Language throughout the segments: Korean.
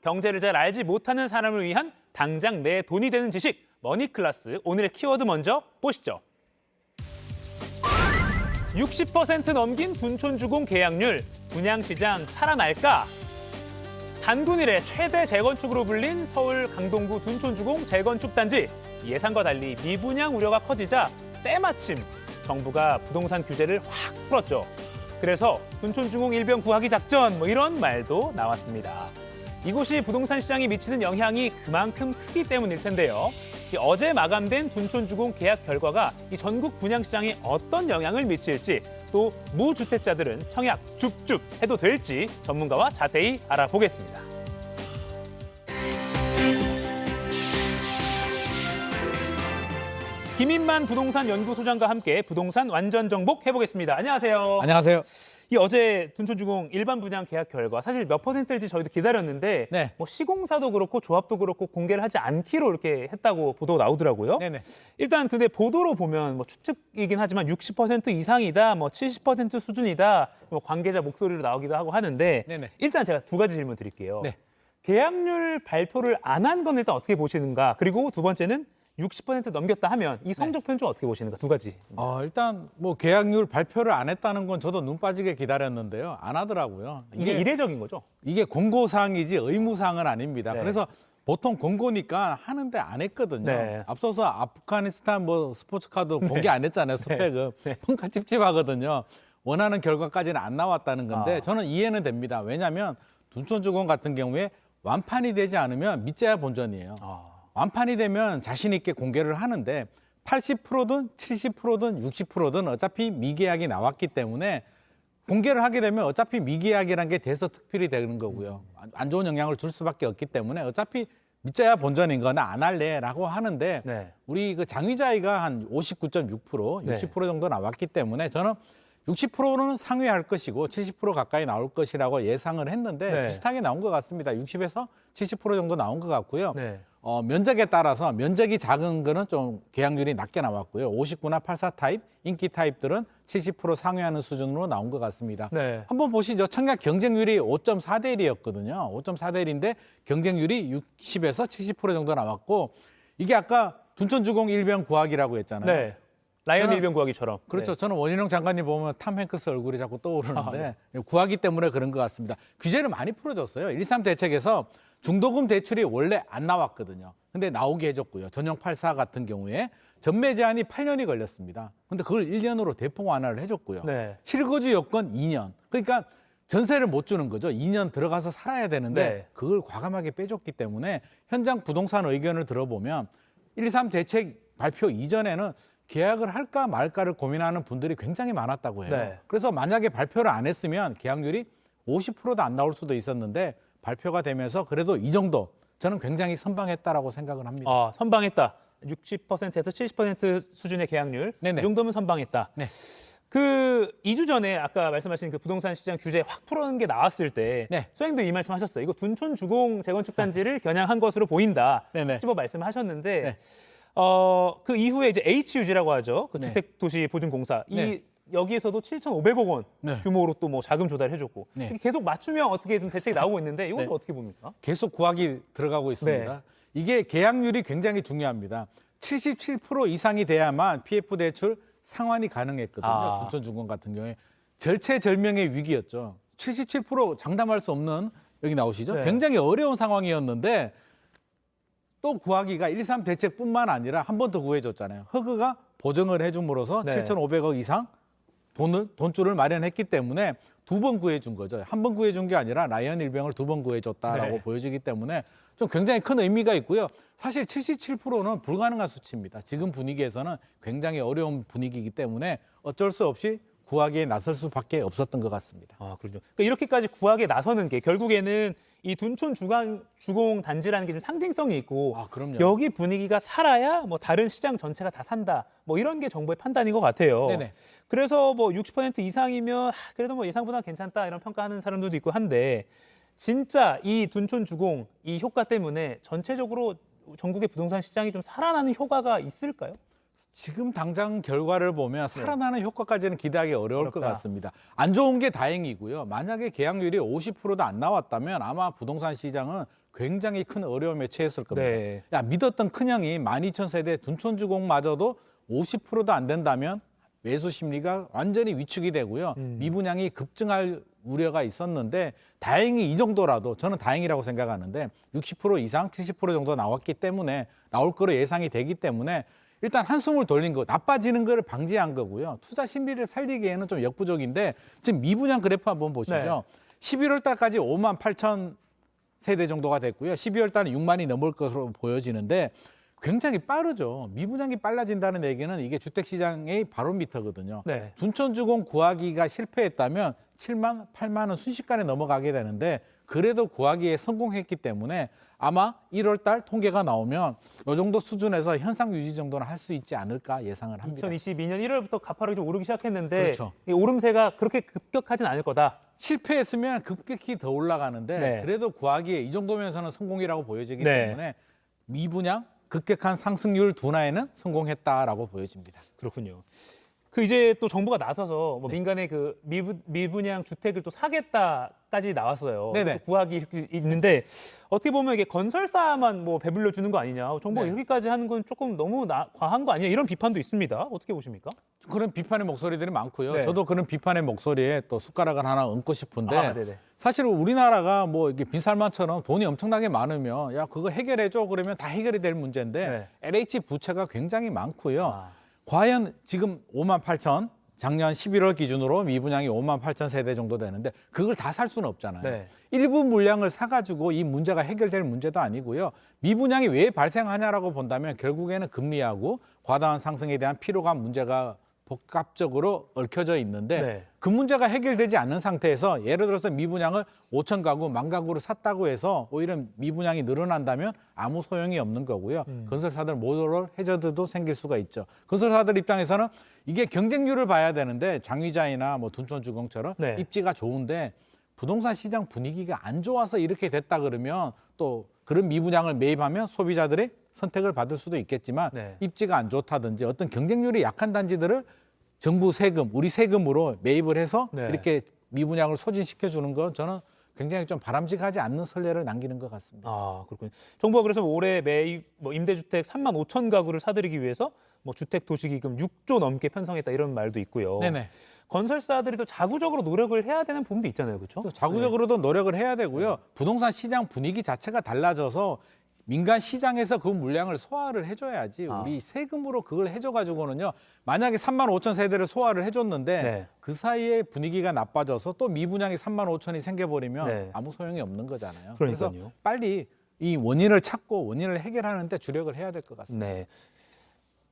경제를 잘 알지 못하는 사람을 위한 당장 내 돈이 되는 지식, 머니클래스. 오늘의 키워드 먼저 보시죠. 60% 넘긴 둔촌주공 계약률, 분양시장 살아날까? 단군 이래 최대 재건축으로 불린 서울 강동구 둔촌주공 재건축단지. 예상과 달리 미분양 우려가 커지자 때마침 정부가 부동산 규제를 확 풀었죠. 그래서 둔촌주공 일병 구하기 작전 이런 말도 나왔습니다. 이곳이 부동산 시장에 미치는 영향이 그만큼 크기 때문일 텐데요. 어제 마감된 둔촌주공 계약 결과가 이 전국 분양시장에 어떤 영향을 미칠지, 또 무주택자들은 청약 줍줍 해도 될지 전문가와 자세히 알아보겠습니다. 김인만 부동산 연구소장과 함께 부동산 완전 정복 해보겠습니다. 안녕하세요. 안녕하세요. 이 어제 둔촌주공 일반 분양 계약 결과 사실 몇 퍼센트일지 저희도 기다렸는데 네. 뭐 시공사도 그렇고 조합도 그렇고 공개를 하지 않기로 이렇게 했다고 보도가 나오더라고요. 네네. 일단 근데 보도로 보면 뭐 추측이긴 하지만 60% 이상이다, 뭐 70% 수준이다, 뭐 관계자 목소리로 나오기도 하고 하는데 네네. 일단 제가 두 가지 질문 드릴게요. 네. 계약률 발표를 안 한 건 일단 어떻게 보시는가? 그리고 두 번째는 60% 넘겼다 하면 이 성적표는 좀 어떻게 보시는가? 두 가지. 일단 뭐 계약률 발표를 안 했다는 건 저도 눈 빠지게 기다렸는데요. 안 하더라고요. 이게 이례적인 거죠? 이게 공고사항이지 의무사항은 아닙니다. 네. 그래서 보통 공고니까 하는데 안 했거든요. 네. 앞서서 아프가니스탄 뭐 스포츠카도 공개 안 했잖아요. 스펙은. 네. 뭔가 찝찝하거든요. 원하는 결과까지는 안 나왔다는 건데 저는 이해는 됩니다. 왜냐하면 둔촌주공 같은 경우에 완판이 되지 않으면 밑자야 본전이에요. 완판이 되면 자신 있게 공개를 하는데 80%든 70%든 60%든 어차피 미계약이 나왔기 때문에 공개를 하게 되면 어차피 미계약이라는 게 대서특필이 되는 거고요. 안 좋은 영향을 줄 수밖에 없기 때문에 어차피 밑자야 본전인 거나 안 할래라고 하는데 네. 우리 그 장위자이가 한 59.6%, 네. 60% 정도 나왔기 때문에 저는 60%는 상회할 것이고 70% 가까이 나올 것이라고 예상을 했는데 네. 비슷하게 나온 것 같습니다. 60에서 70% 정도 나온 것 같고요. 네. 면적에 따라서 면적이 작은 거는 좀 계약률이 낮게 나왔고요. 59나 84 타입, 인기 타입들은 70% 상회하는 수준으로 나온 것 같습니다. 네. 한번 보시죠. 청약 경쟁률이 5.4대 1이었거든요. 5.4대 1인데 경쟁률이 60에서 70% 정도 나왔고 이게 아까 둔촌주공 일병 구하기라고 했잖아요. 네. 라이언 저는- 일병 구하기처럼. 그렇죠. 저는 원희룡 장관님 보면 탐 행크스 얼굴이 자꾸 떠오르는데 구하기 때문에 그런 것 같습니다. 규제를 많이 풀어줬어요. 1.3 대책에서 중도금 대출이 원래 안 나왔거든요. 근데 나오게 해줬고요. 전용 84 같은 경우에 전매 제한이 8년이 걸렸습니다. 근데 그걸 1년으로 대폭 완화를 해줬고요. 네. 실거주 요건 2년. 그러니까 전세를 못 주는 거죠. 2년 들어가서 살아야 되는데 네. 그걸 과감하게 빼줬기 때문에 현장 부동산 의견을 들어보면 1.3 대책 발표 이전에는 계약을 할까 말까를 고민하는 분들이 굉장히 많았다고 해요. 네. 그래서 만약에 발표를 안 했으면 계약률이 50%도 안 나올 수도 있었는데 발표가 되면서 그래도 이 정도 저는 굉장히 선방했다라고 생각을 합니다. 선방했다. 60%에서 70% 수준의 계약률. 네네. 이 정도면 선방했다. 네. 그 2주 전에 아까 말씀하신 그 부동산 시장 규제 확 풀어놓은 게 나왔을 때 네. 소장님도 이 말씀하셨어요. 이거 둔촌주공 재건축 단지를 겨냥한 것으로 보인다. 네네. 집어 말씀하셨는데 네. 그 이후에 이제 HUG라고 하죠. 그 네. 주택도시보증공사 네. 여기에서도 7,500억 원 네. 규모로 또 뭐 자금 조달해줬고 네. 이렇게 계속 맞추면 어떻게 좀 대책이 나오고 있는데 이것도 네. 어떻게 봅니까? 계속 구하기 들어가고 있습니다. 네. 이게 계약률이 굉장히 중요합니다. 77% 이상이 돼야만 PF 대출 상환이 가능했거든요. 둔촌주공 같은 경우에 절체절명의 위기였죠. 77% 장담할 수 없는 여기 나오시죠? 네. 굉장히 어려운 상황이었는데 또 구하기가 1.3 대책뿐만 아니라 한 번 더 구해줬잖아요. 허그가 보증을 해줌으로써 네. 7,500억 이상 돈줄을 마련했기 때문에 두 번 구해준 거죠. 한 번 구해준 게 아니라 라이언 일병을 두 번 구해줬다라고 네. 보여지기 때문에 좀 굉장히 큰 의미가 있고요. 사실 77%는 불가능한 수치입니다. 지금 분위기에서는 굉장히 어려운 분위기이기 때문에 어쩔 수 없이 구하기에 나설 수밖에 없었던 것 같습니다. 그렇죠. 그러니까 이렇게까지 구하게 나서는 게 결국에는 이 둔촌 주공 단지라는 게 좀 상징성이 있고 그럼요. 여기 분위기가 살아야 뭐 다른 시장 전체가 다 산다. 뭐 이런 게 정부의 판단인 것 같아요. 네네. 그래서 뭐 60% 이상이면 그래도 뭐 예상보다 괜찮다 이런 평가하는 사람들도 있고 한데 진짜 이 둔촌 주공 이 효과 때문에 전체적으로 전국의 부동산 시장이 좀 살아나는 효과가 있을까요? 지금 당장 결과를 보면 살아나는 효과까지는 기대하기 어려울 것 어렵다. 같습니다. 안 좋은 게 다행이고요. 만약에 계약률이 50%도 안 나왔다면 아마 부동산 시장은 굉장히 큰 어려움에 처했을 겁니다. 네. 야, 믿었던 큰형이 12,000세대 둔촌주공마저도 50%도 안 된다면 매수 심리가 완전히 위축이 되고요. 미분양이 급증할 우려가 있었는데 다행히 이 정도라도 저는 다행이라고 생각하는데 60% 이상 70% 정도 나왔기 때문에 나올 거로 예상이 되기 때문에 일단 한숨을 돌린 거, 나빠지는 걸 방지한 거고요. 투자 심리를 살리기에는 좀 역부족인데 지금 미분양 그래프 한번 보시죠. 11월 달까지 5만 8천 세대 정도가 됐고요. 12월 달은 6만이 넘을 것으로 보여지는데 굉장히 빠르죠. 미분양이 빨라진다는 얘기는 이게 주택시장의 바로미터거든요. 네. 둔촌주공 구하기가 실패했다면 7만, 8만은 순식간에 넘어가게 되는데 그래도 구하기에 성공했기 때문에 아마 1월 달 통계가 나오면 이 정도 수준에서 현상 유지 정도는 할 수 있지 않을까 예상을 합니다. 2022년 1월부터 가파르게 좀 오르기 시작했는데 그렇죠. 이 오름세가 그렇게 급격하진 않을 거다. 실패했으면 급격히 더 올라가는데 네. 그래도 구하기에 이 정도면서는 성공이라고 보여지기 네. 때문에 미분양 급격한 상승률 둔화에는 성공했다라고 보여집니다. 그렇군요. 그 이제 또 정부가 나서서 뭐 네. 민간의 그 미분양 주택을 또 사겠다까지 나왔어요. 네네. 또 구하기 이렇게 있는데 어떻게 보면 이게 건설사만 뭐 배불려 주는 거 아니냐. 정부가 네. 여기까지 하는 건 조금 너무 과한 거 아니냐 이런 비판도 있습니다. 어떻게 보십니까? 그런 비판의 목소리들이 많고요. 네. 저도 그런 비판의 목소리에 또 숟가락을 하나 얹고 싶은데 아, 네네. 사실 우리나라가 뭐 이게 빈살만처럼 돈이 엄청나게 많으면 야 그거 해결해줘 그러면 다 해결이 될 문제인데 네. LH 부채가 굉장히 많고요. 아. 과연 지금 5만 8천 작년 11월 기준으로 미분양이 5만 8천 세대 정도 되는데 그걸 다 살 수는 없잖아요. 네. 일부 물량을 사가지고 이 문제가 해결될 문제도 아니고요. 미분양이 왜 발생하냐라고 본다면 결국에는 금리하고 과다한 상승에 대한 피로감 문제가 복합적으로 얽혀져 있는데 네. 그 문제가 해결되지 않는 상태에서 예를 들어서 미분양을 5천 가구, 1만 가구를 샀다고 해서 오히려 미분양이 늘어난다면 아무 소용이 없는 거고요. 건설사들 모ral 해저드도 생길 수가 있죠. 건설사들 입장에서는 이게 경쟁률을 봐야 되는데 장위자이나 뭐 둔촌주공처럼 네. 입지가 좋은데 부동산 시장 분위기가 안 좋아서 이렇게 됐다 그러면 또 그런 미분양을 매입하면 소비자들이 선택을 받을 수도 있겠지만 네. 입지가 안 좋다든지 어떤 경쟁률이 약한 단지들을 정부 세금, 우리 세금으로 매입을 해서 네. 이렇게 미분양을 소진시켜 주는 건 저는 굉장히 좀 바람직하지 않는 선례를 남기는 것 같습니다. 아, 그렇군요. 정부가 그래서 올해 매입 임대주택 3만 5천 가구를 사들이기 위해서 뭐 주택 도시기금 6조 넘게 편성했다 이런 말도 있고요. 네네. 건설사들이 또 자구적으로 노력을 해야 되는 부분도 있잖아요, 그렇죠? 자구적으로도 노력을 해야 되고요. 부동산 시장 분위기 자체가 달라져서 민간 시장에서 그 물량을 소화를 해줘야지 우리 세금으로 그걸 해줘가지고는요. 만약에 3만 5천 세대를 소화를 해줬는데 네. 그 사이에 분위기가 나빠져서 또 미분양이 3만 5천이 생겨버리면 네. 아무 소용이 없는 거잖아요. 그러니까요. 그래서 빨리 이 원인을 찾고 원인을 해결하는 데 주력을 해야 될 것 같습니다. 네.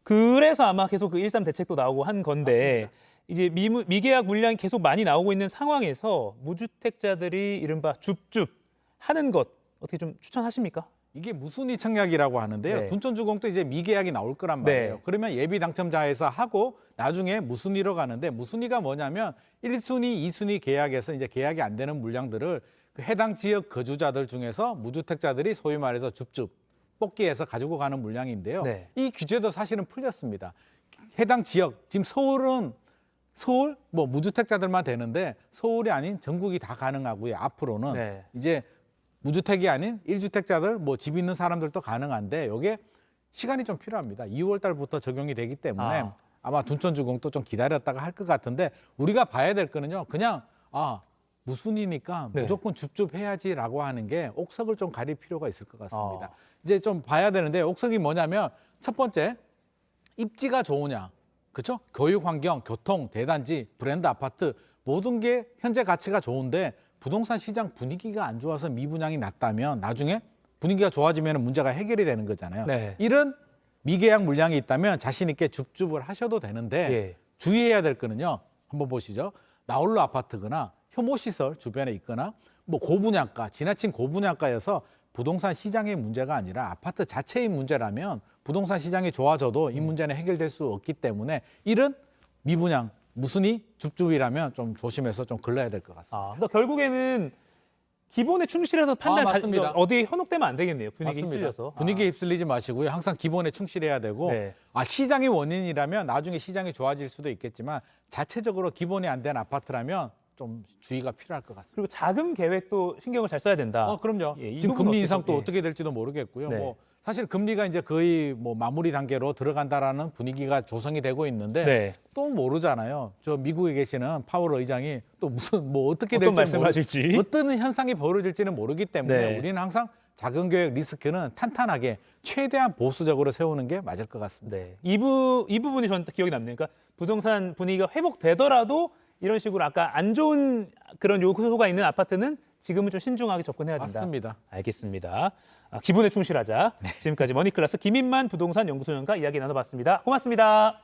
그래서 아마 계속 그 13 대책도 나오고 한 건데 이제 미계약 물량이 계속 많이 나오고 있는 상황에서 무주택자들이 이른바 줍줍 하는 것 어떻게 좀 추천하십니까? 이게 무순위 청약이라고 하는데요. 네. 둔촌주공도 이제 미계약이 나올 거란 말이에요. 네. 그러면 예비 당첨자에서 하고 나중에 무순위로 가는데 무순위가 뭐냐면 1순위, 2순위 계약에서 이제 계약이 안 되는 물량들을 그 해당 지역 거주자들 중에서 무주택자들이 소위 말해서 줍줍 뽑기해서 가지고 가는 물량인데요. 네. 이 규제도 사실은 풀렸습니다. 해당 지역, 지금 서울은 서울 뭐 무주택자들만 되는데 서울이 아닌 전국이 다 가능하고요. 앞으로는 네. 이제 무주택이 아닌 1주택자들 뭐 집 있는 사람들도 가능한데 이게 시간이 좀 필요합니다. 2월 달부터 적용이 되기 때문에 아마 둔촌주공도 좀 기다렸다가 할 것 같은데 우리가 봐야 될 거는요. 그냥 무순이니까 네. 무조건 줍줍해야지라고 하는 게 옥석을 좀 가릴 필요가 있을 것 같습니다. 이제 좀 봐야 되는데 옥석이 뭐냐면 첫 번째 입지가 좋으냐. 그렇죠? 교육 환경, 교통, 대단지, 브랜드 아파트 모든 게 현재 가치가 좋은데 부동산 시장 분위기가 안 좋아서 미분양이 났다면 나중에 분위기가 좋아지면 문제가 해결이 되는 거잖아요. 네. 이런 미계약 물량이 있다면 자신 있게 줍줍을 하셔도 되는데 예. 주의해야 될 거는요. 한번 보시죠. 나홀로 아파트거나 혐오시설 주변에 있거나 뭐 고분양가, 지나친 고분양가여서 부동산 시장의 문제가 아니라 아파트 자체의 문제라면 부동산 시장이 좋아져도 이 문제는 해결될 수 없기 때문에 이런 미분양, 무순위 줍줍이라면 좀 조심해서 좀 걸러야 될 것 같습니다. 그러니까 결국에는 기본에 충실해서 판단 맞습니다. 어디에 현혹되면 안 되겠네요. 분위기에 맞습니다. 휩쓸려서. 분위기에 휩쓸리지 마시고요. 항상 기본에 충실해야 되고 네. 시장이 원인이라면 나중에 시장이 좋아질 수도 있겠지만 자체적으로 기본이 안 된 아파트라면 좀 주의가 필요할 것 같습니다. 그리고 자금 계획도 신경을 잘 써야 된다. 그럼요. 예, 이 지금 부분 금리 어떻게 인상 또 예. 어떻게 될지도 모르겠고요. 네. 뭐 사실 금리가 이제 거의 뭐 마무리 단계로 들어간다라는 분위기가 조성이 되고 있는데 네. 또 모르잖아요. 저 미국에 계시는 파월 의장이 또 무슨 뭐 어떻게 어떤 될지 말씀하실지. 어떤 현상이 벌어질지는 모르기 때문에 네. 우리는 항상 자금 계획 리스크는 탄탄하게 최대한 보수적으로 세우는 게 맞을 것 같습니다. 네. 이 부분이 저는 기억이 남네요. 그러니까 부동산 분위기가 회복되더라도 이런 식으로 아까 안 좋은 그런 요소가 있는 아파트는 지금은 좀 신중하게 접근해야 된다. 맞습니다. 알겠습니다. 기본에 충실하자. 지금까지 머니클래스 김인만 부동산 연구소장과 이야기 나눠봤습니다. 고맙습니다.